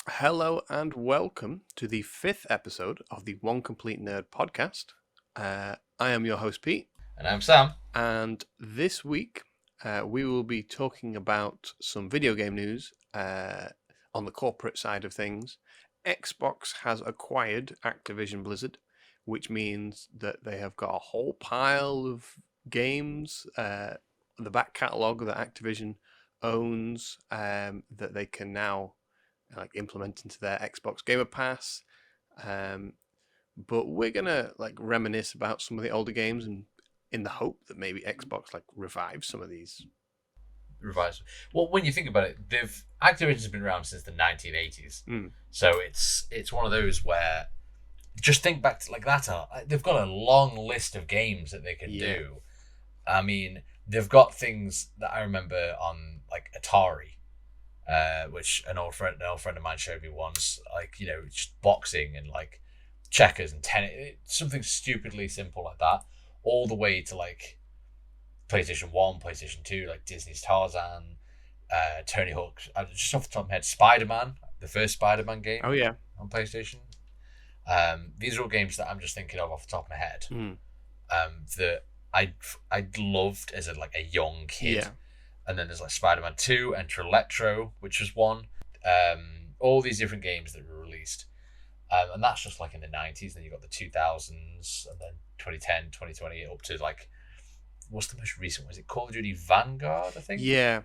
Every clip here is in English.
Hello and welcome to the fifth episode of the One Complete Nerd podcast. I am your host, Pete, And I'm Sam. and this week we will be talking about some video game news on the corporate side of things. Xbox has acquired Activision Blizzard, which means that they have got a whole pile of games, the back catalogue that Activision owns, that they can now implement into their Xbox Gamer Pass. But we're gonna reminisce about some of the older games, and in the hope that maybe Xbox revives some of these. Revised. Well, when you think about it, Activision's been around since the 1980s, so it's one of those where just think back to that. They've got a long list of games that they can do. I mean, they've got things that I remember on Atari, which an old friend of mine showed me once. Just boxing and checkers and tennis, something stupidly simple like that, all the way to PlayStation 1, PlayStation 2, Disney's Tarzan, Tony Hawk. Just off the top of my head, Spider-Man, the first Spider-Man game. Oh yeah, on PlayStation. These are all games that I'm just thinking of off the top of my head. That I loved as a young kid. Yeah. And then there's Spider-Man 2, Enter Electro, which was one. All these different games that were released. And that's just in the 90s. Then you got the 2000s, and then 2010, 2020, up to what's the most recent one? Is it Call of Duty Vanguard, I think? Yeah.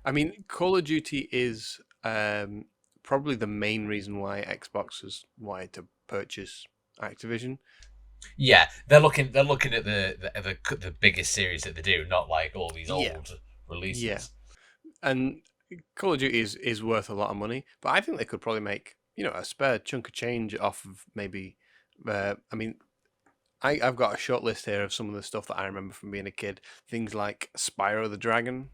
I mean, Call of Duty is probably the main reason why Xbox has wanted to purchase Activision. Yeah, they're looking at the biggest series that they do, not all these old releases. Yeah. And Call of Duty is worth a lot of money, but I think they could probably make a spare chunk of change off of maybe. I've got a short list here of some of the stuff that I remember from being a kid. Things like Spyro the Dragon.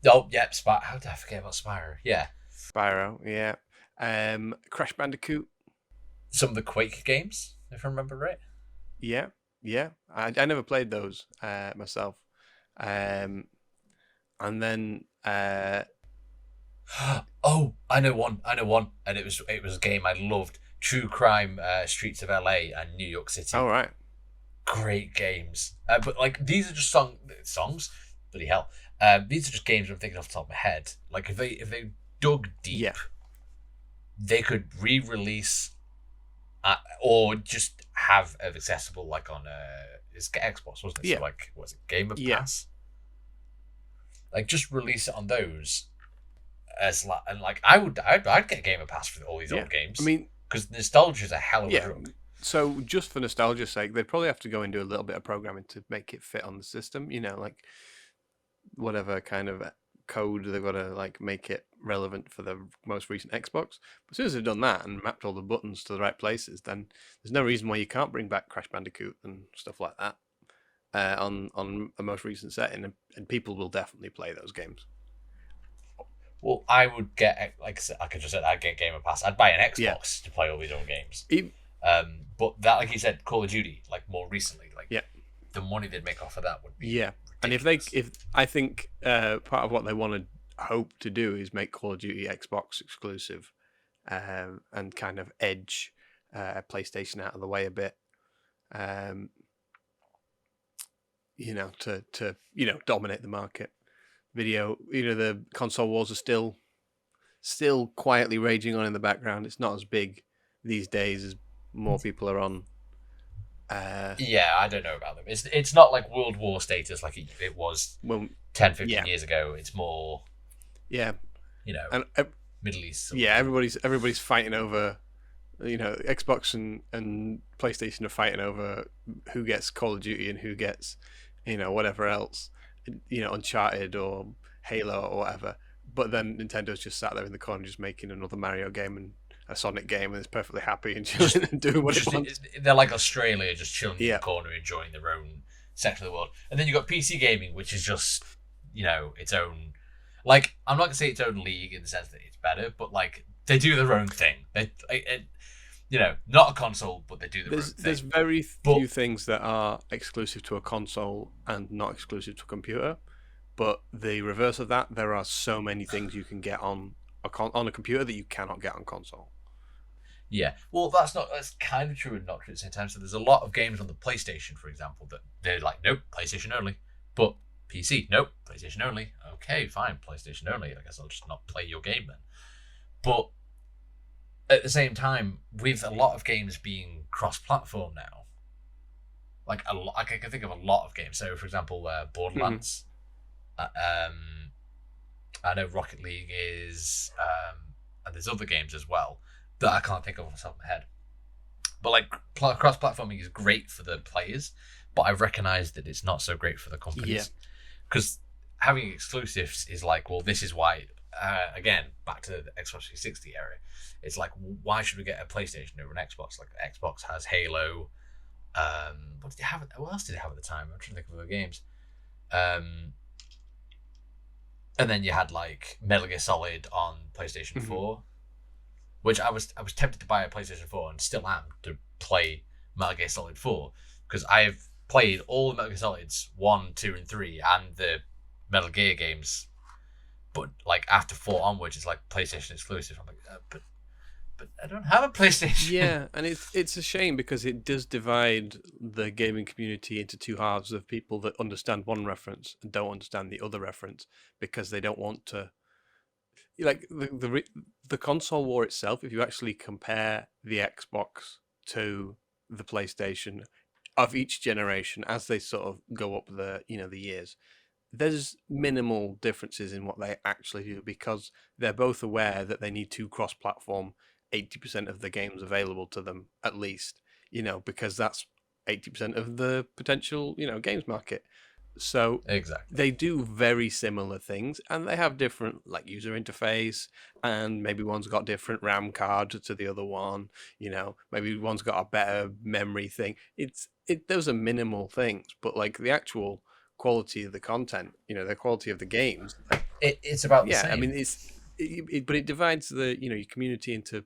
Oh, yep, Spyro. How did I forget about Spyro? Yeah. Spyro, yeah. Crash Bandicoot. Some of the Quake games, if I remember right. Yeah. I never played those myself. And then oh, I know one, and it was a game I loved. True Crime, Streets of LA and New York City. Oh right. Great games. But these are just songs. Bloody hell. These are just games I'm thinking off the top of my head. If they dug deep, they could re-release or just have it accessible on it's Xbox, wasn't it? Yeah. So was it Game of Pass? Just release it on those as I'd get Game of Pass for all these old games. I mean, because nostalgia is a hell of a drug. So just for nostalgia's sake, they'd probably have to go and do a little bit of programming to make it fit on the system. Whatever kind of code they've got to make it relevant for the most recent Xbox. But as soon as they've done that and mapped all the buttons to the right places, then there's no reason why you can't bring back Crash Bandicoot and stuff like that on the most recent setting, and people will definitely play those games. Well, I would get I could just said I'd get Game of Pass. I'd buy an Xbox to play all these old games. But that, like you said, Call of Duty, more recently, the money they'd make off of that would be ridiculous. And if I think part of what they want to hope to do is make Call of Duty Xbox exclusive, and kind of edge PlayStation out of the way a bit, to dominate the market. Video, the console wars are still quietly raging on in the background. It's not as big these days as more people are on. Yeah, I don't know about them. It's not like World War status like it was 10, 15 years ago. It's more, and Middle East. Everybody's fighting over, Xbox and PlayStation are fighting over who gets Call of Duty and who gets, whatever else, Uncharted or Halo or whatever. But then Nintendo's just sat there in the corner just making another Mario game and a Sonic game, and is perfectly happy and chilling and doing what it wants. They're like Australia, just chilling in the corner, enjoying their own section of the world. And then you've got PC gaming, which is just, its own. I'm not going to say its own league in the sense that it's better, but they do their own thing. Not a console, but they do their own thing. There's very few things that are exclusive to a console and not exclusive to a computer. But the reverse of that, there are so many things you can get on on a computer that you cannot get on console. Yeah, well, that's kind of true and not true at the same time. So there's a lot of games on the PlayStation, for example, that they're like, nope, PlayStation only. But PC, nope, PlayStation only. Okay, fine, PlayStation only. I guess I'll just not play your game then. But at the same time, with a lot of games being cross-platform now, like I can think of a lot of games. So, for example, Borderlands. I know Rocket League is, and there's other games as well that I can't think of off the top of my head. But like cross-platforming is great for the players, but I recognise that it's not so great for the companies. Because having exclusives is like, well, this is why. Again, back to the Xbox 360 era, it's like, why should we get a PlayStation over an Xbox? Like Xbox has Halo. What did you have? What else did it have at the time? I'm trying to think of other games. And then you had like Metal Gear Solid on PlayStation 4. Which I was tempted to buy a PlayStation 4 and still am to play Metal Gear Solid 4 because I've played all the Metal Gear Solids 1, 2, and 3 and the Metal Gear games, but like after 4 onwards, it's like PlayStation exclusive. I'm like, but I don't have a PlayStation. Yeah, and it's a shame because it does divide the gaming community into two halves of people that understand one reference and don't understand the other reference because they don't want to. Like the console war itself, if you actually compare the Xbox to the PlayStation of each generation as they sort of go up the years, there's minimal differences in what they actually do because they're both aware that they need to cross-platform 80% of the games available to them at least, because that's 80% of the potential, games market. So exactly, they do very similar things, and they have different like user interface, and maybe one's got different RAM card to the other one. Maybe one's got a better memory thing. Those are minimal things, but like the actual quality of the content, the quality of the games, it's about the same. I mean, but it divides the your community into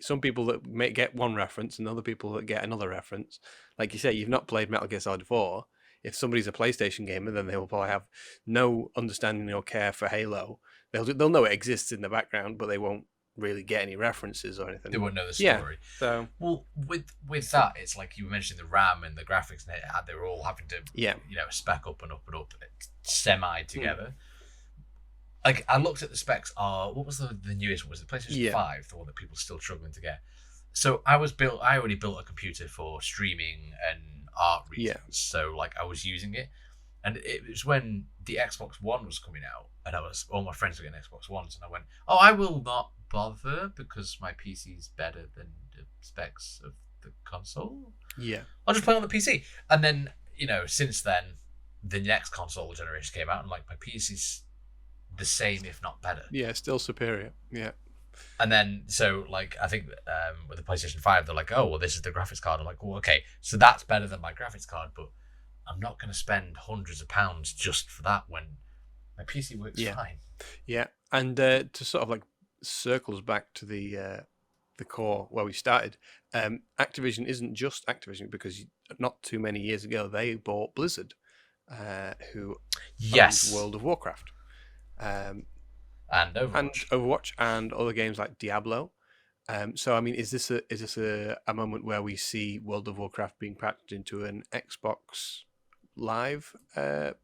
some people that may get one reference and other people that get another reference. Like you say, you've not played Metal Gear Solid 4. If somebody's a PlayStation gamer, then they will probably have no understanding or care for Halo. They'll know it exists in the background, but they won't really get any references or anything. They won't know the story. So well, with that, it's like you mentioned the RAM and the graphics, and they were all having to spec up and up and up, semi together. Like I looked at the specs. What was the newest one? Was it PlayStation 5, the one that people are still struggling to get? So I already built a computer for streaming and art reasons. So like I was using it, and it was when the Xbox One was coming out, and all my friends were getting Xbox Ones, and I went, oh, I will not bother because my PC is better than the specs of the console. I'll just play on the PC. And then since then, the next console generation came out, and like my PC's the same, if not better. Still superior. And then, so like I think with the PlayStation 5, they're like, oh, well, this is the graphics card. I'm like, well, okay, so that's better than my graphics card, but I'm not going to spend hundreds of pounds just for that when my PC works fine. Yeah, and to sort of like circles back to the core where we started, Activision isn't just Activision because not too many years ago they bought Blizzard, who owns World of Warcraft. And Overwatch and other games like Diablo. So I mean, is this a moment where we see World of Warcraft being packaged into an Xbox Live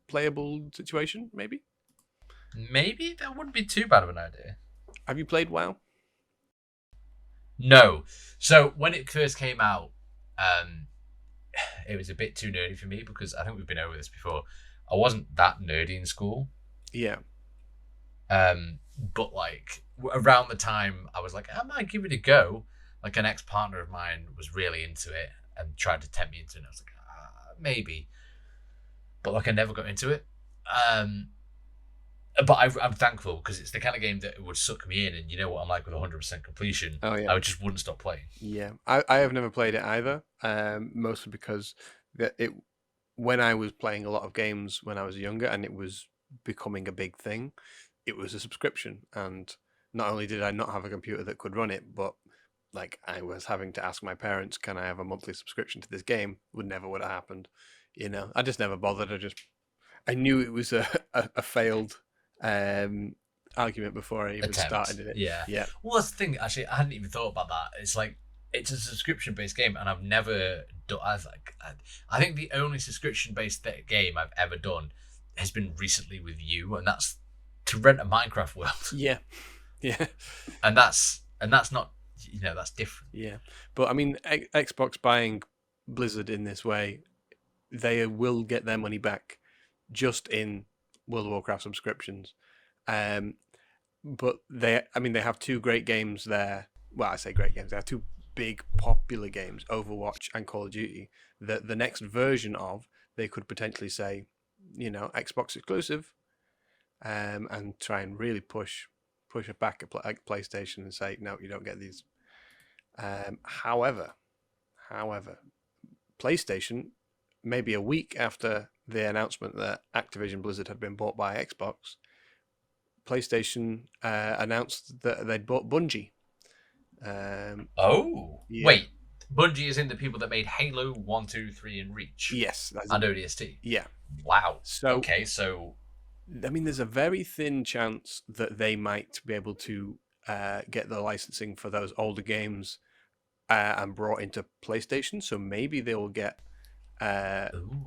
playable situation? Maybe that wouldn't be too bad of an idea. Have you played WoW? No. So when it first came out, it was a bit too nerdy for me because I think we've been over this before. I wasn't that nerdy in school. Yeah. But like around the time I was like, I might give it a go. Like an ex-partner of mine was really into it and tried to tempt me into it. And I was like, maybe. But like I never got into it. But I'm thankful because it's the kind of game that would suck me in, and you know what I'm like with 100% completion. Oh yeah. I just wouldn't stop playing. Yeah, I have never played it either. Mostly because when I was playing a lot of games when I was younger and it was becoming a big thing, it was a subscription, and not only did I not have a computer that could run it, but like I was having to ask my parents, can I have a monthly subscription to this game? Would have happened. I just never bothered. I knew it was a failed argument before I even started it. Yeah. Yeah. Well, that's the thing. Actually, I hadn't even thought about that. It's like it's a subscription-based game, and I've never done. I think the only subscription-based game I've ever done has been recently with you, and that's to rent a Minecraft world. Yeah. Yeah. And that's not, that's different. Yeah. But I mean, Xbox buying Blizzard in this way, they will get their money back just in World of Warcraft subscriptions. But they have two great games there. Well, I say great games. They have two big popular games, Overwatch and Call of Duty, that the next version of they could potentially say, Xbox exclusive, and try and really push it back at PlayStation and say, no, you don't get these. However, PlayStation, maybe a week after the announcement that Activision Blizzard had been bought by Xbox, PlayStation announced that they'd bought Bungie. Yeah. Wait, Bungie is in the people that made Halo 1, 2, 3, and Reach. Yes, and ODST. Yeah. Wow. So so I mean, there's a very thin chance that they might be able to get the licensing for those older games and brought into PlayStation. So maybe they will get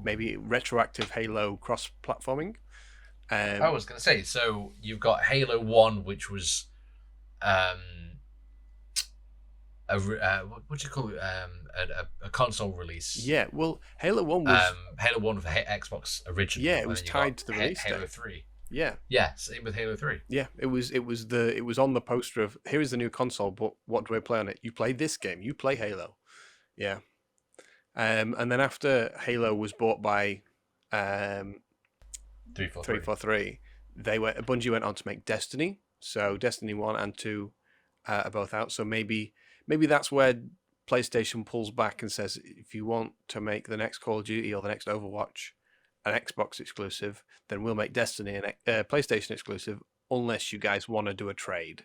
maybe retroactive Halo cross-platforming. I was going to say, so you've got Halo 1, which was what do you call it? A console release. Yeah, well, Halo 1 was Halo 1 for Xbox originally. Yeah, it was tied to the release Halo date. 3. Yeah, same with Halo 3. Yeah, it was on the poster of, here is the new console, but what do I play on it? You play this game. You play Halo. Yeah. And then after Halo was bought by 343, Bungie went on to make Destiny. So Destiny 1 and 2 are both out. So maybe that's where PlayStation pulls back and says, if you want to make the next Call of Duty or the next Overwatch an Xbox exclusive, then we'll make Destiny an PlayStation exclusive, unless you guys want to do a trade,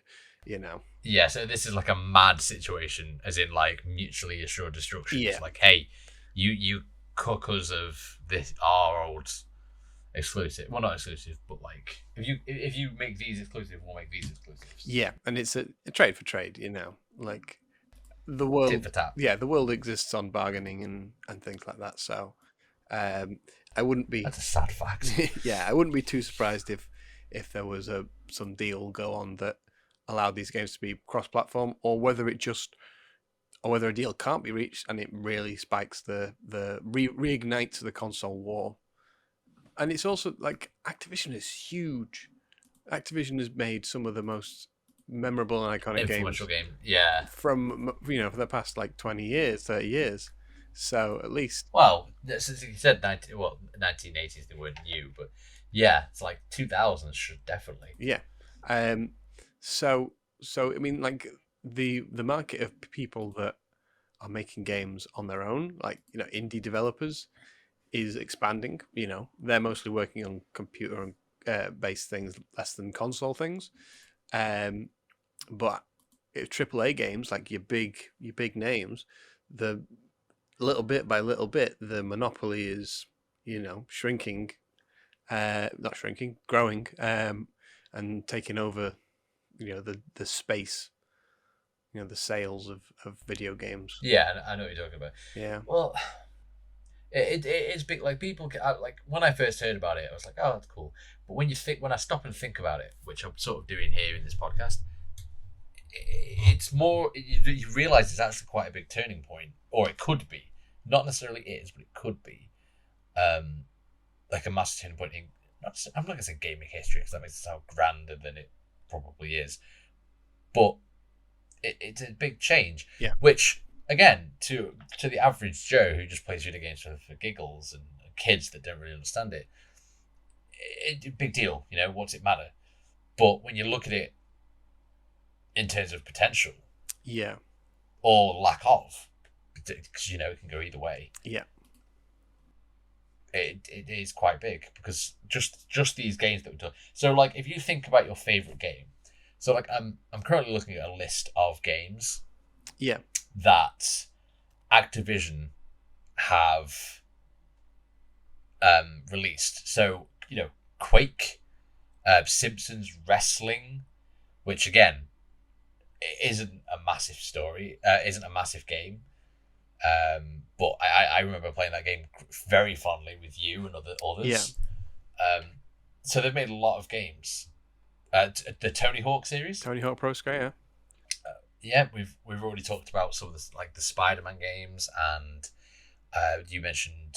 Yeah, so this is like a mad situation, as in like mutually assured destruction. Yeah. It's like, hey, you cook us of our old exclusive. Well, not exclusive, but like if you make these exclusive, we'll make these exclusives. Yeah, and it's a trade for trade, like the world. Tit for tat. Yeah, the world exists on bargaining and things like that. So, I wouldn't be. That's a sad fact. Yeah, I wouldn't be too surprised if there was some deal go on that allowed these games to be cross-platform, or whether a deal can't be reached and it really spikes reignites the console war. And it's also like Activision is huge. Activision has made some of the most memorable and iconic influential game. Yeah. From for the past like 20 years, 30 years. So at least. Well, since you said 1980s, they weren't new, but yeah, it's like 2000s should definitely. Yeah. So I mean, like the market of people that are making games on their own, like indie developers, is expanding. They're mostly working on computer based things, less than console things. But AAA games, like your big names, the little bit by little bit, the monopoly is shrinking, not shrinking, growing, and taking over the space, the sales of video games. Yeah, I know what you're talking about. Yeah. Well, it's big. Like people like when I first heard about it, I was like, oh, that's cool. But when I stop and think about it, which I'm sort of doing here in this podcast, it's more, you realize it's actually quite a big turning point, or it could be. Not necessarily is, but it could be. Like a massive turning point in, I'm not going to say gaming history, because that makes it sound grander than it probably is. But it's a big change. Yeah. Which, again, to the average Joe who just plays video games for giggles, and kids that don't really understand it, big deal. What's it matter? But when you look at it in terms of potential, yeah, or lack of, because it can go either way. Yeah, it is quite big, because just these games that we've done. So like, if you think about your favorite game, so like I'm currently looking at a list of games, yeah, that Activision have released. So Quake, Simpsons Wrestling, which again isn't a massive story, isn't a massive game. But I remember playing that game very fondly with you and others. Yeah. So they've made a lot of games. The Tony Hawk series. Tony Hawk Pro Skater. Yeah, we've already talked about some of the Spider-Man games, and you mentioned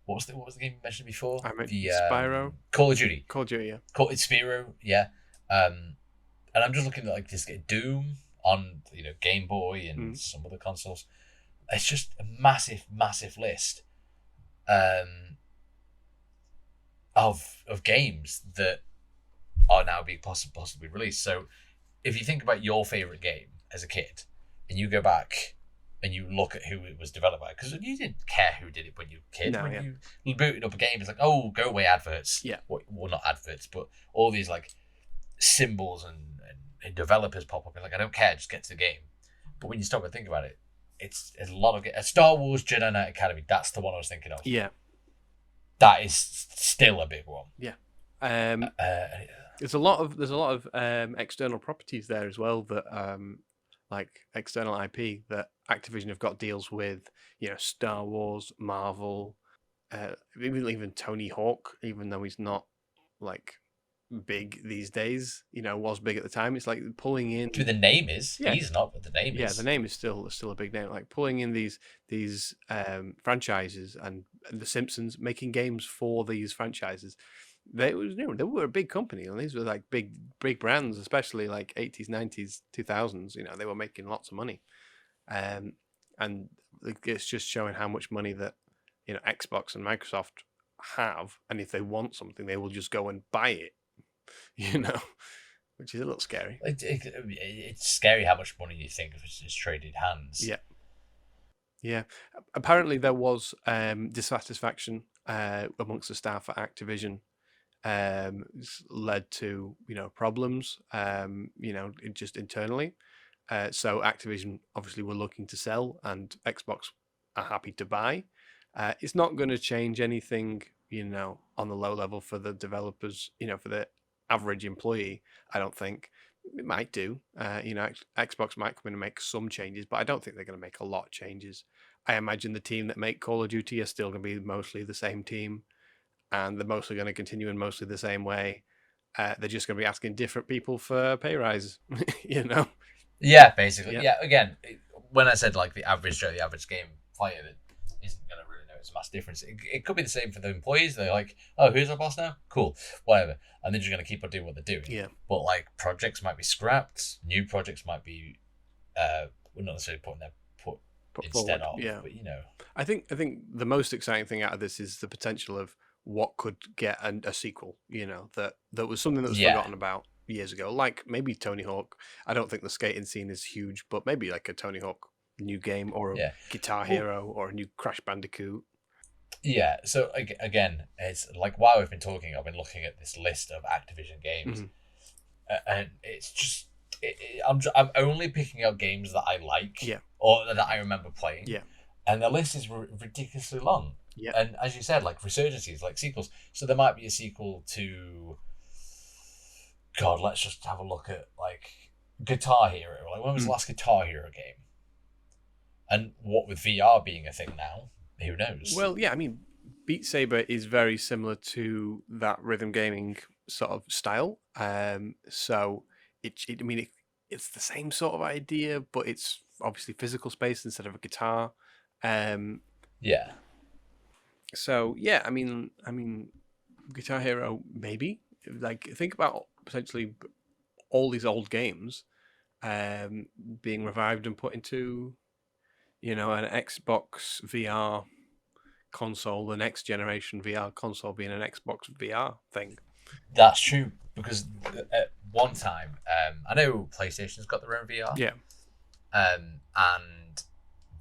what was the game you mentioned before? I meant the Spyro. Call of Duty. Call of Duty, yeah. It's Spyro, yeah. And I'm just looking at this Doom on Game Boy and some other consoles. It's just a massive, massive list of games that are now being possibly released. So if you think about your favorite game as a kid, and you go back and you look at who it was developed by, because you didn't care who did it when you were a kid. No, when you booted up a game, it's like, oh, go away adverts. Yeah. Well, not adverts, but all these symbols and developers pop up. And I don't care, just get to the game. But when you stop and think about it, it's a lot of Star Wars Jedi Knight Academy. That's the one I was thinking of. Yeah. That is still a big one. Yeah. There's a lot of external properties there as well that like external IP that Activision have got deals with. Star Wars, Marvel, even Tony Hawk, even though he's not big these days, was big at the time. It's like pulling in. The name is. Yeah. He's not, but the name is. Yeah, the name is still a big name. Like pulling in these franchises, and The Simpsons, making games for these franchises. They were a big company, and these were big brands, especially 80s, 90s, 2000s. They were making lots of money, and it's just showing how much money that Xbox and Microsoft have, and if they want something, they will just go and buy it. Which is a little scary. It's scary how much money you think is traded hands. Yeah. Yeah. Apparently there was dissatisfaction amongst the staff at Activision. Led to problems just internally. So Activision obviously were looking to sell, and Xbox are happy to buy. It's not going to change anything on the low level for the developers, for the average employee. I don't think it might do. Xbox might come in and make some changes, but I don't think they're going to make a lot of changes. I imagine the team that make Call of Duty are still going to be mostly the same team, and they're mostly going to continue in mostly the same way. They're just going to be asking different people for pay rises, Yeah, basically. Yeah. Yeah. Again, when I said the average Joe, the average game player that isn't going to really notice a massive difference, it could be the same for the employees. They're like, oh, who's our boss now? Cool, whatever. And they're just going to keep on doing what they're doing. Yeah. But projects might be scrapped. New projects might be, we're not necessarily put instead forward. Of. Yeah. But I think the most exciting thing out of this is the potential of what could get a sequel. That was something that was forgotten about years ago. Like maybe Tony Hawk. I don't think the skating scene is huge, but maybe a Tony Hawk new game, or a Guitar Hero, or a new Crash Bandicoot. Yeah. So again, it's while we've been talking, I've been looking at this list of Activision games, and it's just I'm only picking out games that I like, or that I remember playing, and the list is ridiculously long. Yeah. And as you said, resurgencies, sequels. So there might be a sequel to. God, let's just have a look at Guitar Hero. When was the last Guitar Hero game? And what with VR being a thing now, who knows? Well, yeah, I mean, Beat Saber is very similar to that rhythm gaming sort of style. So it's the same sort of idea, but it's obviously physical space instead of a guitar. Yeah. So yeah, I mean, Guitar Hero maybe. Think about potentially all these old games being revived and put into an Xbox VR console, the next generation VR console being an Xbox VR thing. That's true, because at one time, I know PlayStation's got their own VR. Yeah. And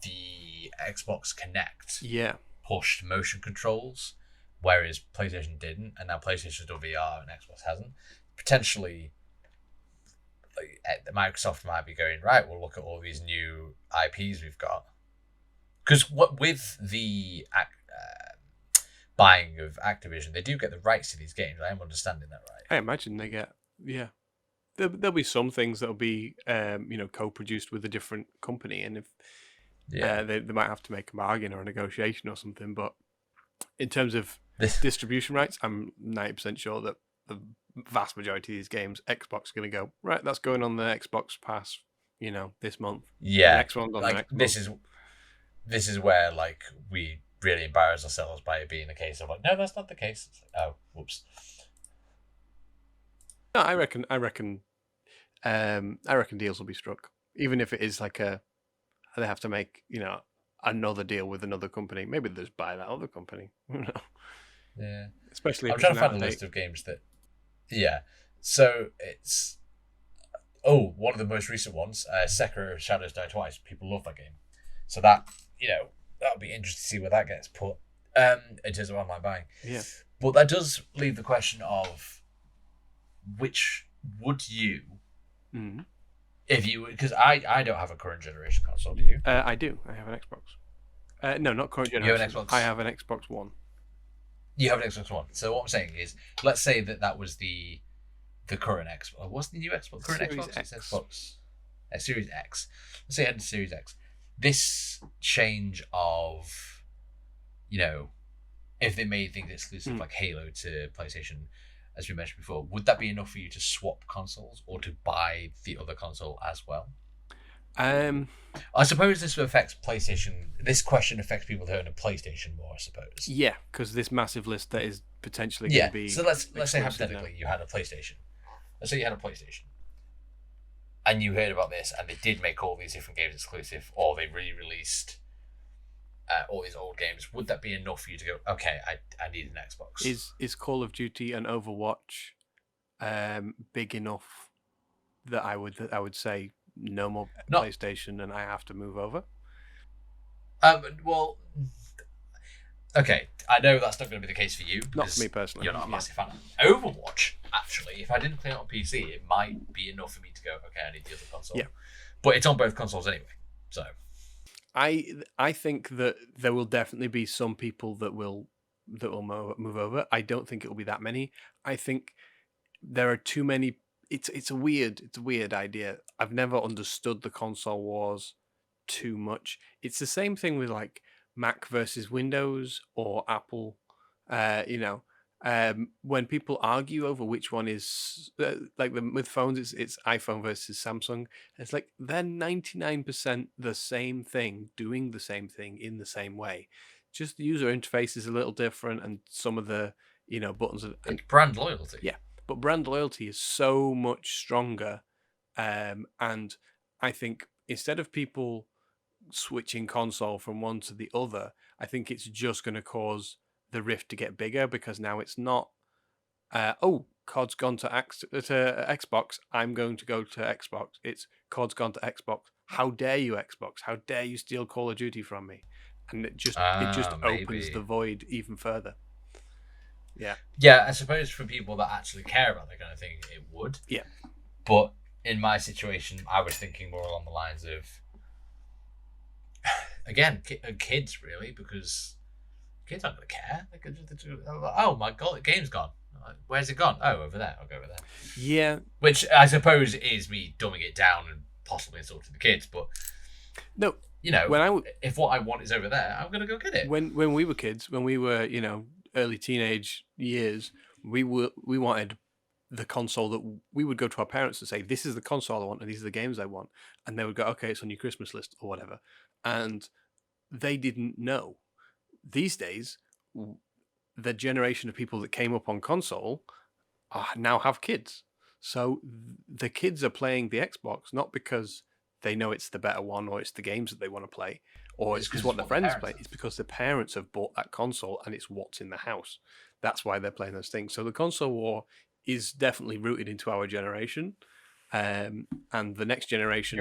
the Xbox Kinect pushed motion controls, whereas PlayStation didn't, and now PlayStation's done VR and Xbox hasn't. Potentially, Microsoft might be going, right, we'll look at all these new IPs we've got. Because with the buying of Activision, they do get the rights to these games. I am understanding that right. I imagine they get, yeah. There'll be some things that'll be, co-produced with a different company, and if they might have to make a bargain or a negotiation or something. But in terms of distribution rights, I'm 90% sure that the vast majority of these games, Xbox is going to go, right, that's going on the Xbox Pass, this month. Yeah, the next one's on the next month. This is where like we really embarrass ourselves by it being the case of like, no, that's not the case. It's like, oh, whoops. No, I reckon deals will be struck, even if it is like they have to make another deal with another company. Maybe they just buy that other company. Yeah, especially if I'm trying to find a list of games that. Yeah, so it's one of the most recent ones, Sekiro: Shadows Die Twice. People love that game, so that that'll be interesting to see where that gets put in terms of online buying. Yeah, but that does leave the question of which would you, if you, because I don't have a current generation console. Do you? I do. I have an Xbox. No, not current generation. You have an Xbox? I have an Xbox One. You have an Xbox One. So what I'm saying is, let's say that was the current Xbox. What's the new Xbox? Current Series Xbox? X. It's Xbox. Series X. Let's say it had the Series X. This change of, if they made things exclusive like Halo to PlayStation, as we mentioned before, would that be enough for you to swap consoles or to buy the other console as well? I suppose this affects PlayStation. This question affects people who own a PlayStation more, I suppose. Yeah, because this massive list that is potentially going to be. So let's say hypothetically you had a PlayStation. Let's say you had a PlayStation, and you heard about this, and they did make all these different games exclusive, or they re-released all these old games. Would that be enough for you to go, okay, I need an Xbox? Is Call of Duty and Overwatch big enough that I would say no more PlayStation and I have to move over? Well, okay, I know that's not going to be the case for you. Not for me personally. You're not a massive fan of Overwatch. Actually, if I didn't play it on PC, it might be enough for me to go, okay, I need the other console. Yeah, but it's on both consoles anyway, so. I think that there will definitely be some people that will move over. I don't think it will be that many. I think there are too many. It's a weird idea. I've never understood the console wars too much. It's the same thing with like Mac versus Windows or Apple. When people argue over which one is with phones, it's iPhone versus Samsung. It's like they're 99% the same thing, doing the same thing in the same way. Just the user interface is a little different, and some of the buttons. It's brand loyalty. Yeah, but brand loyalty is so much stronger, and I think instead of people switching console from one to the other, I think it's just going to cause the rift to get bigger, because now it's not COD's gone to Xbox, I'm going to go to Xbox. It's COD's gone to Xbox, how dare you, Xbox, how dare you steal Call of Duty from me? And it just opens the void even further. Yeah, I suppose for people that actually care about that kind of thing, it would. Yeah. But in my situation, I was thinking more along the lines of, again, kids, really, because kids aren't going to care. Oh my god, the game's gone. Where's it gone? Oh, over there. I'll go over there. Yeah. Which I suppose is me dumbing it down and possibly insulting the kids, but no, if what I want is over there, I'm going to go get it. When we were kids, when we were early teenage years, we wanted the console that we would go to our parents and say, this is the console I want and these are the games I want, and they would go, okay, it's on your Christmas list or whatever, and they didn't know. These days, the generation of people that came up on console now have kids, so the kids are playing the Xbox not because they know it's the better one or it's the games that they want to play or it's what their friends play. It's because the parents have bought that console and it's what's in the house. That's why they're playing those things. So the console war is definitely rooted into our generation, and the next generation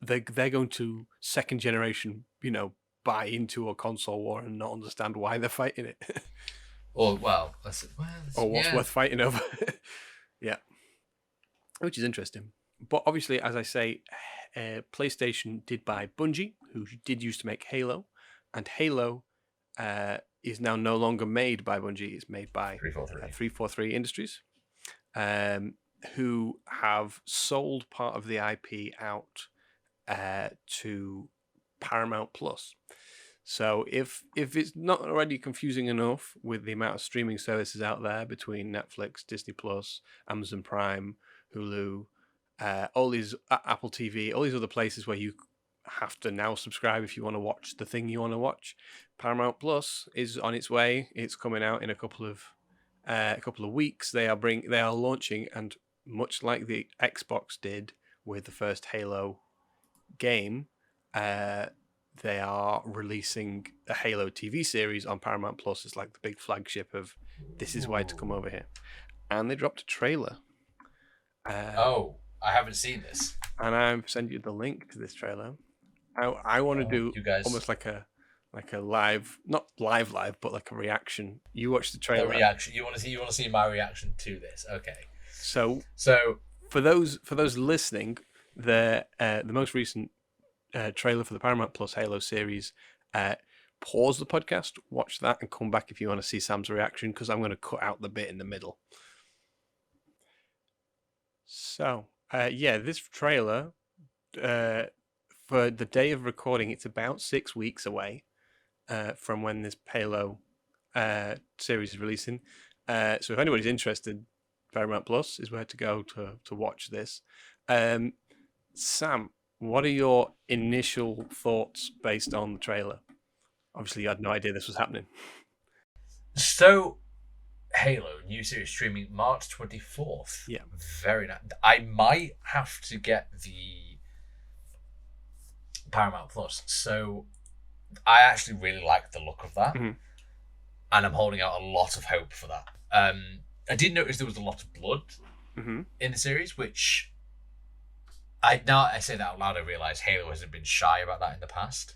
they're going to second generation, buy into a console war and not understand why they're fighting it. or what's worth fighting over. Yeah, which is interesting. But obviously, as I say, PlayStation did buy Bungie, who did used to make Halo, and Halo is now no longer made by Bungie. It's made by 343 Industries, who have sold part of the IP out to Paramount Plus. So if it's not already confusing enough with the amount of streaming services out there between Netflix, Disney Plus, Amazon Prime, Hulu, all these Apple TV, all these other places where you have to now subscribe if you want to watch the thing you want to watch, Paramount Plus is on its way. It's coming out in a couple of weeks. They are launching, and much like the Xbox did with the first Halo game, they are releasing a Halo TV series on Paramount Plus. It's like the big flagship of this is why to come over here. And they dropped a trailer. I haven't seen this. And I've sent you the link to this trailer. I want to do almost like a live, not live, but like a reaction. You watch the trailer. A reaction. You want to see my reaction to this. Okay. So for those listening, the most recent trailer for the Paramount Plus Halo series, pause the podcast, watch that, and come back if you want to see Sam's reaction, because I'm going to cut out the bit in the middle. So this trailer, for the day of recording, it's about 6 weeks away from when this Halo series is releasing. So if anybody's interested, Paramount Plus is where to go to watch this. Sam, what are your initial thoughts based on the trailer? Obviously, you had no idea this was happening. So, Halo, new series streaming March 24th. Yeah. Very nice. I might have to get the Paramount Plus. So, I actually really like the look of that. Mm-hmm. And I'm holding out a lot of hope for that. I did notice there was a lot of blood in the series, which now I say that out loud, I realise Halo hasn't been shy about that in the past.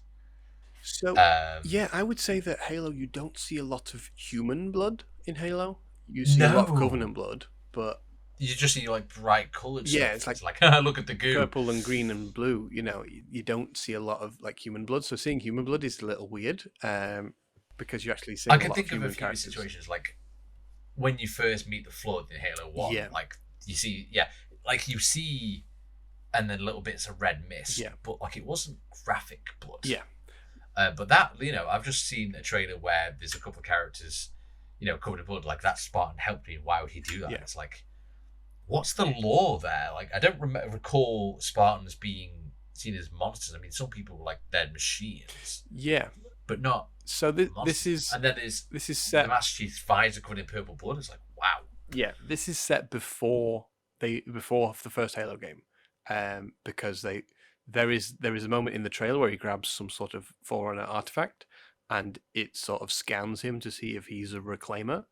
So, I would say that Halo, you don't see a lot of human blood in Halo. You see a lot of Covenant blood, but you just see like bright coloured stuff. Yeah, it's like look at the goo. Purple and green and blue. You don't see a lot of like human blood. So seeing human blood is a little weird, because you actually see. I can think of a few situations like when you first meet the Flood in Halo 1. Yeah. Like you see, and then little bits of red mist. Yeah. But like it wasn't graphic blood. Yeah. But that, I've just seen a trailer where there's a couple of characters, covered in blood. Like that Spartan helped me. Why would he do that? Yeah. It's like, what's the lore there? Like I don't recall Spartans being seen as monsters. I mean, some people were like they're machines. Yeah. But not. So this is, and then this is set. The Master Chief's thighs are covered in purple blood. It's like, wow. Yeah, this is set before the first Halo game, because there is a moment in the trailer where he grabs some sort of Forerunner artifact, and it sort of scans him to see if he's a reclaimer,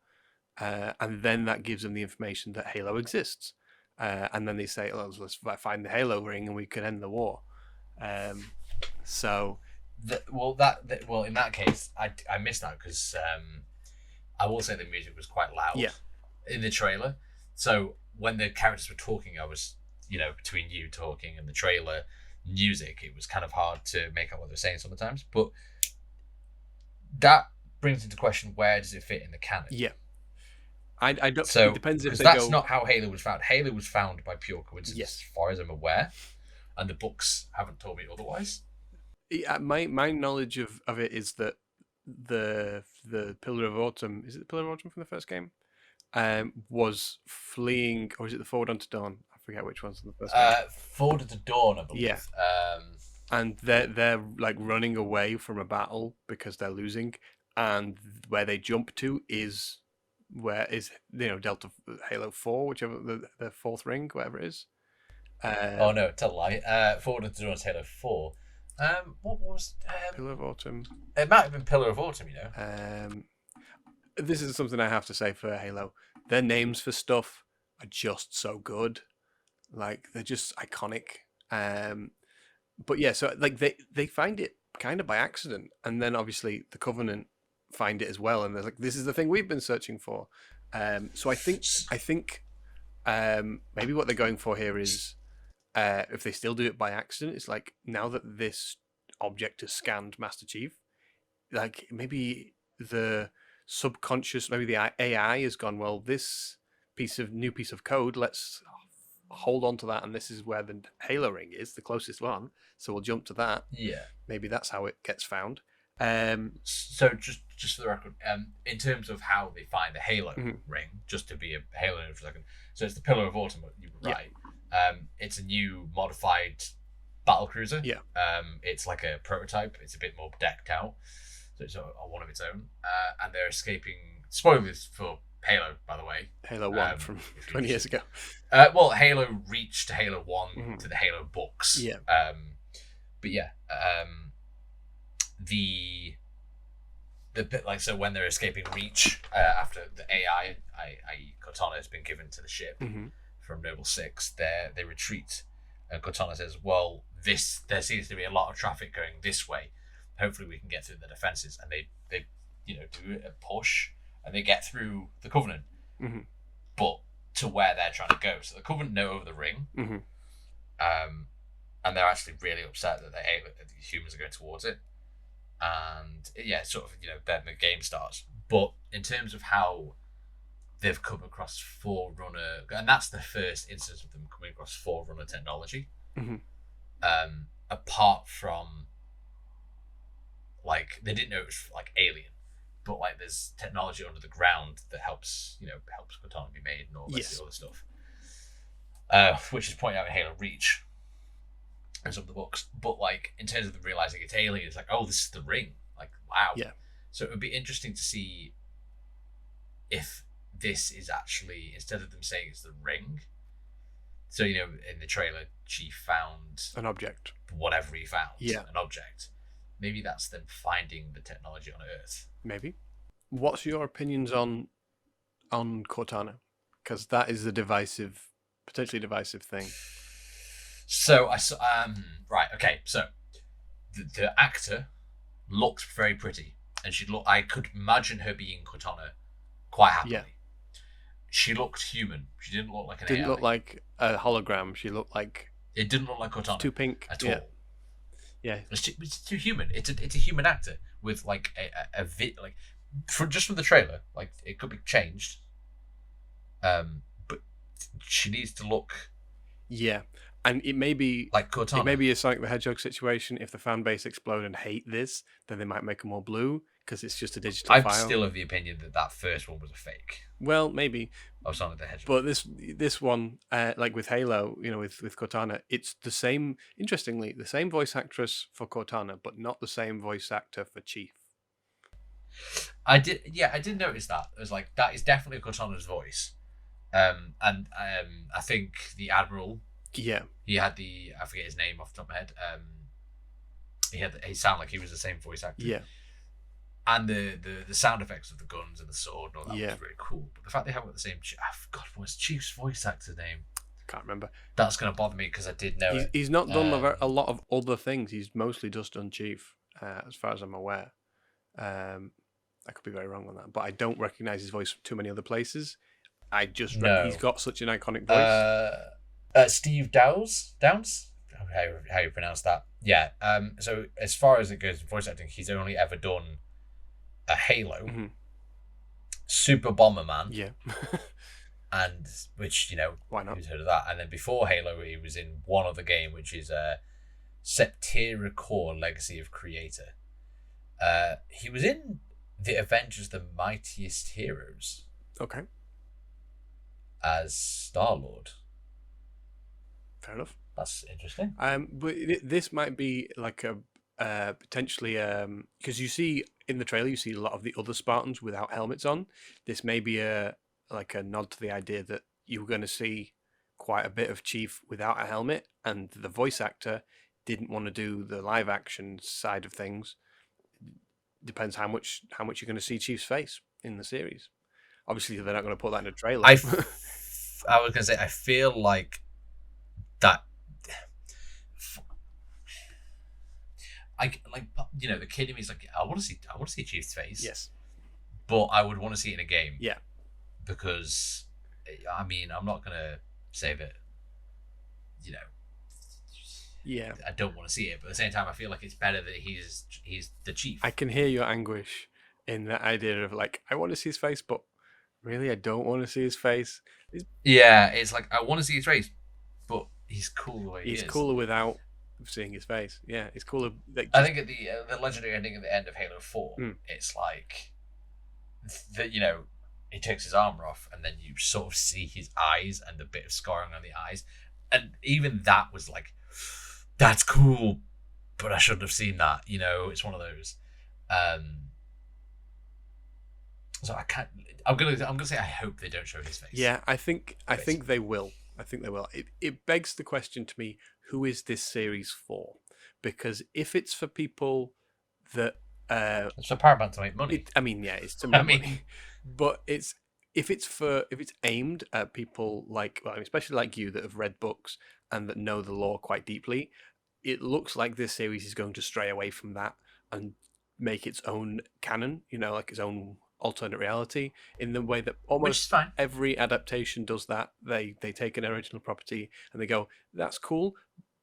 and then that gives them the information that Halo exists, and then they say, "Oh, let's find the Halo ring and we can end the war." In that case, I missed that because I will say the music was quite loud in the trailer. So when the characters were talking, I was, between you talking and the trailer music, it was kind of hard to make out what they were saying sometimes. But that brings into question, where does it fit in the canon? Yeah. I don't. So it depends if that's not how Halo was found. Halo was found by pure coincidence, yes, as far as I'm aware, and the books haven't told me otherwise. Yeah, my knowledge of it is that the Pillar of Autumn, is it the Pillar of Autumn from the first game, was fleeing, or is it the Forward Unto Dawn? I forget which one's in the first game. Forward Unto Dawn, I believe. Yeah. And they're like running away from a battle because they're losing, and where they jump to is Delta Halo 4, whichever the fourth ring, whatever it is. Oh no, tell a lie. Forward Unto Dawn is Halo 4. What was Pillar of Autumn? It might have been Pillar of Autumn, This is something I have to say for Halo. Their names for stuff are just so good. Like, they're just iconic. But yeah, so like they find it kind of by accident, and then obviously the Covenant find it as well, and they're like, this is the thing we've been searching for. So I think maybe what they're going for here is, if they still do it by accident, it's like, now that this object has scanned Master Chief, like maybe the subconscious, maybe the AI has gone, well, this new piece of code, let's hold on to that, and this is where the Halo ring is, the closest one, so we'll jump to that. Yeah. Maybe that's how it gets found. So just for the record, in terms of how they find the Halo ring, just to be a Halo for a second. So it's the Pillar of Autumn. You were right. It's a new modified battle cruiser. Yeah. It's like a prototype. It's a bit more decked out. So it's one of its own. And they're escaping. Spoilers for Halo, by the way. Halo 1 from 20 years ago. Well, Halo Reach to Halo 1 to the Halo books. Yeah. But yeah. The bit like, so when they're escaping Reach after the AI, i.e. Cortana, has been given to the ship from Noble 6, they retreat. And Cortana says, well, there seems to be a lot of traffic going this way. Hopefully we can get through the defenses. And they do a push, and they get through the Covenant. But to where they're trying to go. So the Covenant know over the ring. And they're actually really upset that the humans are going towards it. And yeah, sort of, then the game starts. But in terms of how they've come across Forerunner, and that's the first instance of them coming across Forerunner technology. Apart from, like, they didn't know it was like alien, but like there's technology under the ground that helps Cortana be made and all this other stuff. Which is pointed out in Halo Reach and some of the books. But like, in terms of them realizing it's alien, it's like, oh, this is the ring. Like, wow. Yeah. So it would be interesting to see if this is actually, instead of them saying it's the ring. So, in the trailer, Chief found an object. Whatever he found. Yeah. An object. Maybe that's them finding the technology on Earth. Maybe. What's your opinions on Cortana? Because that is the potentially divisive thing. So right, okay. So the actor looked very pretty, and I could imagine her being Cortana quite happily. Yeah. She looked human. She didn't look like an AI. Didn't look like a hologram. She looked like... It didn't look like Cortana. Too pink. At all. Yeah. It's too human. It's a human actor with like just from the trailer, like it could be changed. But she needs to look. Yeah. And it may be like Cortana. It may be a Sonic the Hedgehog situation. If the fan base explode and hate this, then they might make them more blue because it's just a digital file. I'm still of the opinion that first one was a fake. Well, maybe. Of Sonic the Hedgehog. But this one, like with Halo, with Cortana, it's the same. Interestingly, the same voice actress for Cortana, but not the same voice actor for Chief. I did notice that. It was like, that is definitely Cortana's voice. And I think the Admiral. Yeah, he had I forget his name off the top of my head. He sounded like he was the same voice actor. Yeah, and the sound effects of the guns and the sword and all that was really cool. But the fact they haven't got the same, God, what's Chief's voice actor's name? Can't remember. That's going to bother me because I did know it. He's not done a lot of other things. He's mostly just done Chief, as far as I'm aware. I could be very wrong on that, but I don't recognize his voice from too many other places. I just he's got such an iconic voice. Steve Downs? How you pronounce that? Yeah. So as far as it goes in voice acting, he's only ever done a Halo, Super Bomberman. Yeah. and which, why not? Who's heard of that? And then before Halo, he was in one other game, which is Septira Core Legacy of Creator. He was in The Avengers: The Mightiest Heroes. Okay. As Star-Lord. Fair enough. That's interesting. But this might be like a potentially because you see in the trailer, you see a lot of the other Spartans without helmets on. This may be a nod to the idea that you're going to see quite a bit of Chief without a helmet, and the voice actor didn't want to do the live action side of things. Depends how much you're going to see Chief's face in the series. Obviously, they're not going to put that in a trailer. I was going to say, I feel like that. The kid in me is like, I want to see Chief's face. Yes, but I would want to see it in a game. Yeah, because I'm not going to say that. Yeah, I don't want to see it, but at the same time, I feel like it's better that he's the Chief. I can hear your anguish. in that idea of like, I want to see his face, but really, I don't want to see his face. Yeah, it's like I want to see his face, but he's cool the way he He's is. cooler without seeing his face. Yeah, it's cooler. Like, I think at the legendary ending at the end of Halo 4, Mm. it's like that. You know, he takes his armor off, and then you sort of see his eyes and the bit of scarring on the eyes, and even that was like, that's cool, but I shouldn't have seen that. You know, it's one of those. So I can't. I'm gonna say I hope they don't show his face. Yeah, I think they will. I think they will. It begs the question to me: who is this series for? Because if it's for people that it's for Paramount to make money. It's to make money, but if it's aimed at people like, well, especially like you that have read books and that know the lore quite deeply, it looks like this series is going to stray away from that and make its own canon. You know, like its own alternate reality, in the way that almost every adaptation does that. They take an original property and they go, that's cool,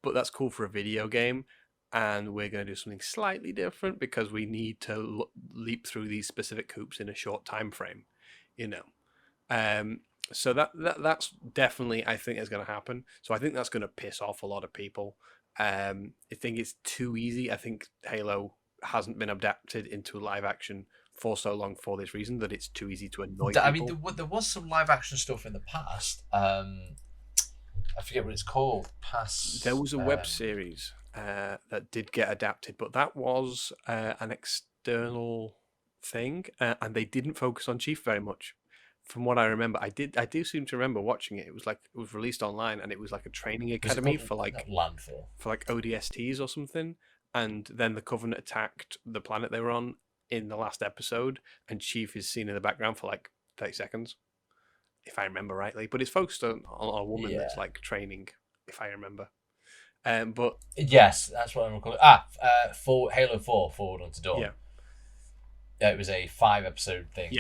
but that's cool for a video game, and we're going to do something slightly different because we need to leap through these specific hoops in a short time frame, you know. So that's definitely, I think, is going to happen. So I think that's going to piss off a lot of people. I think it's too easy. I think Halo hasn't been adapted into live action for so long for this reason, that it's too easy to annoy people. I mean, there was some live action stuff in the past. I forget what it's called. There was a web series that did get adapted, but that was an external thing, and they didn't focus on Chief very much. From what I remember, I do seem to remember watching it. It was released online, and it was like a training academy for like landfill, for like ODSTs or something. And then the Covenant attacked the planet they were on in the last episode, and Chief is seen in the background for like 30 seconds, if I remember rightly. But it's focused on a woman that's like training, if I remember. But yes, that's what I'm recalling. For Halo 4, Forward Unto Dawn. Yeah, it was a 5-episode thing.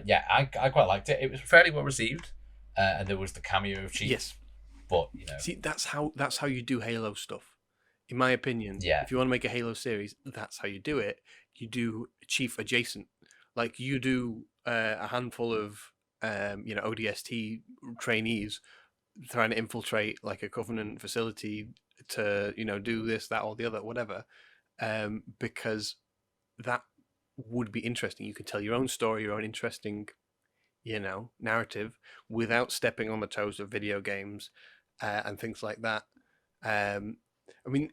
Yeah, I quite liked it. It was fairly well received, and there was the cameo of Chief. Yes, but you know, see, that's how you do Halo stuff, in my opinion. Yeah, if you want to make a Halo series, that's how you do it. You do Chief adjacent, like you do a handful of ODST trainees trying to infiltrate like a Covenant facility to do this, that, or the other, whatever, because that would be interesting. You can tell your own story, your own interesting narrative, without stepping on the toes of video games and things like that. I mean,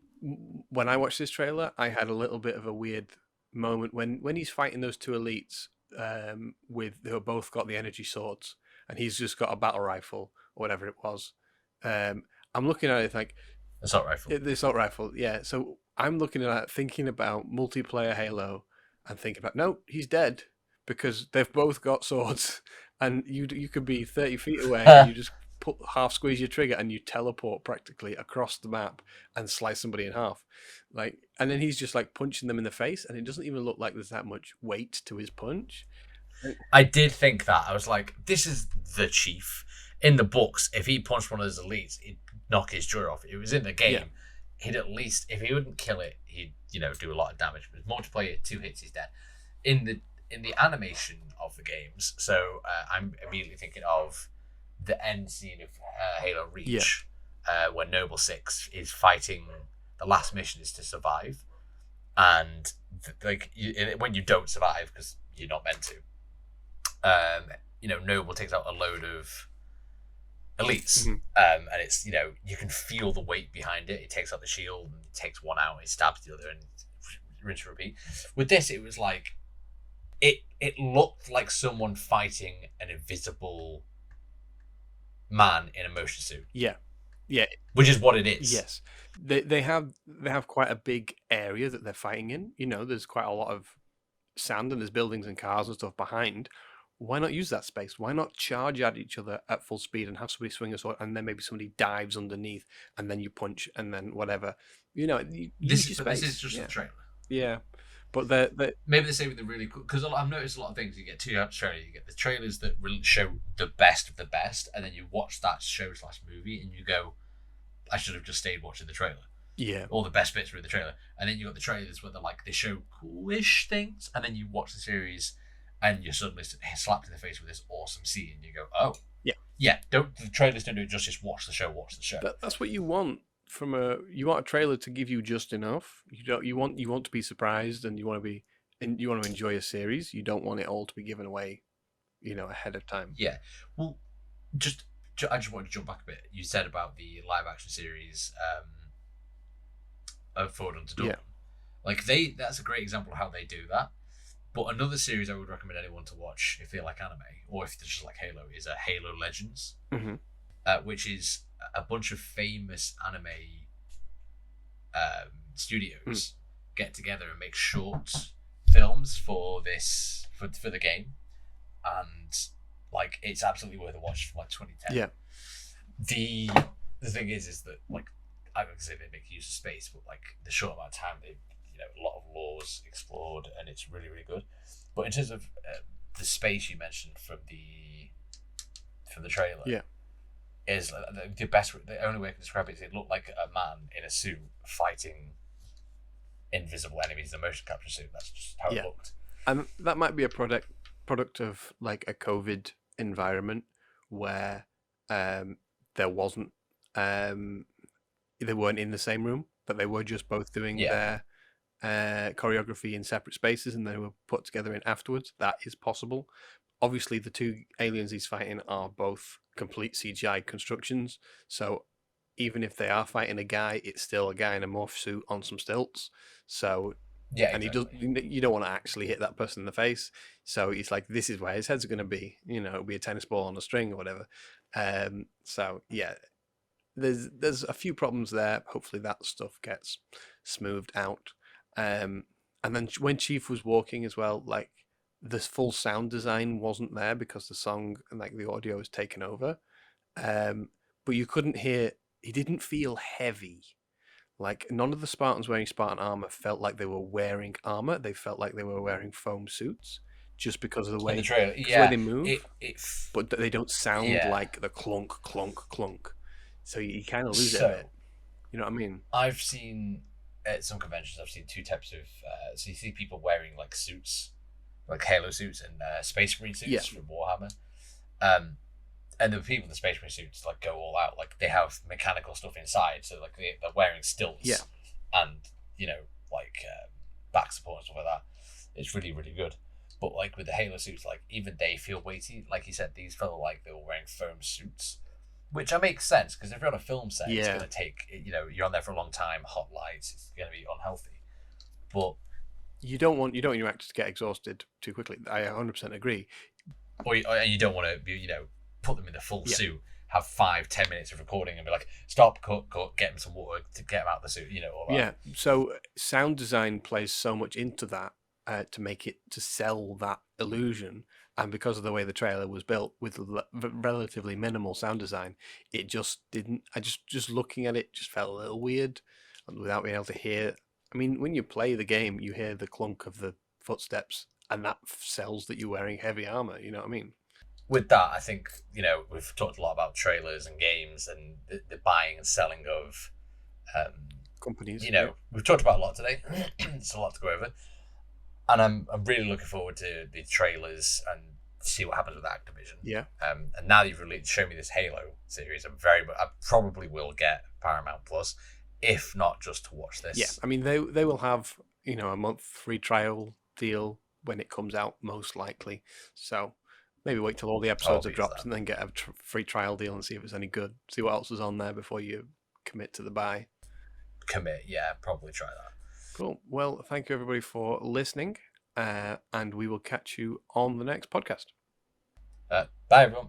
when I watched this trailer, I had a little bit of a weird moment when he's fighting those two elites who have both got the energy swords, and he's just got a battle rifle or whatever it was. I'm looking at it like assault rifle. The assault rifle, yeah. So I'm looking at it, thinking about multiplayer Halo, and thinking about, no, he's dead, because they've both got swords, and you could be 30 feet away and you just half squeeze your trigger and you teleport practically across the map and slice somebody in half, like, and then he's just like punching them in the face, and it doesn't even look like there's that much weight to his punch. I did think that. I was like, this is the Chief. In the books, if he punched one of those elites, he'd knock his jaw off. It was in the game. He'd at least, if he wouldn't kill it, he'd do a lot of damage. But multiplayer, 2 hits, he's dead. In the animation of the games, so I'm immediately thinking of the end scene of Halo Reach, where Noble 6 is fighting. The last mission is to survive, and when you don't survive because you're not meant to, Noble takes out a load of elites, and it's you can feel the weight behind it. It takes out the shield, and it takes one out, it stabs the other, and rinse and repeat. With this, it was like it looked like someone fighting an invisible man in a motion suit. Yeah, which is what it is. Yes, they have quite a big area that they're fighting in. There's quite a lot of sand, and there's buildings and cars and stuff behind. Why not use that space? Why not charge at each other at full speed and have somebody swing a sword, and then maybe somebody dives underneath, and then you punch, and then whatever. This is just a trailer. Yeah, but they maybe they're saving the really cool, because I've noticed a lot of things. You get 2 trailers. You get the trailers that really show the best of the best, and then you watch that show / movie, and you go, I should have just stayed watching the trailer. Yeah. All the best bits were in the trailer, and then you got the trailers where they show coolish things, and then you watch the series, and you're suddenly slapped in the face with this awesome scene, and you go, "Oh, yeah." The trailers don't do it justice. Watch the show. Watch the show. That's what you want from a. You want a trailer to give you just enough. You want to be surprised, and you want to enjoy a series. You don't want it all to be given away, ahead of time. Yeah. Well, I just wanted to jump back a bit. You said about the live action series of Forward Unto Dawn. That's a great example of how they do that. But another series I would recommend anyone to watch if they like anime, or if they just like Halo, is Halo Legends, which is a bunch of famous anime studios get together and make short films for the game, and it's absolutely worth a watch from 2010. Yeah. The thing is that I would say they make use of space, but the short amount of time they a lot of laws explored, and it's really, really good. But in terms of the space you mentioned from the trailer, is the only way I can describe it is it looked like a man in a suit fighting invisible enemies in a motion capture suit. That's just how it looked. And that might be a product of a COVID environment where there wasn't they weren't in the same room, but they were just both doing their choreography in separate spaces, and they were put together in afterwards. That is possible. Obviously, the two aliens he's fighting are both complete CGI constructions, so even if they are fighting a guy, it's still a guy in a morph suit on some stilts. So and exactly. You don't want to actually hit that person in the face. So it's like, this is where his head's going to be. It'll be a tennis ball on a string or whatever. So yeah, there's a few problems there. Hopefully that stuff gets smoothed out. And then when Chief was walking as well, the full sound design wasn't there because the song and the audio was taken over. But you couldn't hear. He didn't feel heavy. None of the Spartans wearing Spartan armor felt like they were wearing armor. They felt like they were wearing foam suits, just because of the way, the way they move. But they don't sound like the clunk, clunk, clunk. So you kind of lose it a bit. You know what I mean? I've seen at some conventions, I've seen two types of. So you see people wearing suits, like Halo suits and Space Marine suits from Warhammer. And the people in the Space Marine suits go all out. They have mechanical stuff inside, so they're wearing stilts and back support and stuff like that. It's really, really good. But with the Halo suits, even they feel weighty. Like you said, these felt like they were wearing foam suits, which makes sense because if you're on a film set, it's going to take you're on there for a long time, hot lights, it's going to be unhealthy. But you don't want your actors to get exhausted too quickly. I 100% agree. Or you don't want to put them in the full suit, have 5-10 minutes of recording, and be like, stop, cut, get them some water to get them out of the suit. All that. Yeah. So sound design plays so much into that to sell that illusion. And because of the way the trailer was built with relatively minimal sound design, it just didn't. Just looking at it just felt a little weird, without being able to hear. I mean, when you play the game, you hear the clunk of the footsteps, and that sells that you're wearing heavy armor. You know what I mean? With that, I think we've talked a lot about trailers and games and the buying and selling of companies. We've talked about a lot today. It's a lot to go over, and I'm really looking forward to the trailers and see what happens with Activision. Yeah. And now you've really shown me this Halo series, I probably will get Paramount Plus, if not just to watch this. Yeah, I mean they will have a month free trial deal when it comes out, most likely. So maybe wait till all the episodes are dropped and then get a free trial deal and see if it's any good. See what else is on there before you commit to the buy. Probably try that. Cool. Well, thank you everybody for listening, and we will catch you on the next podcast. Bye everyone.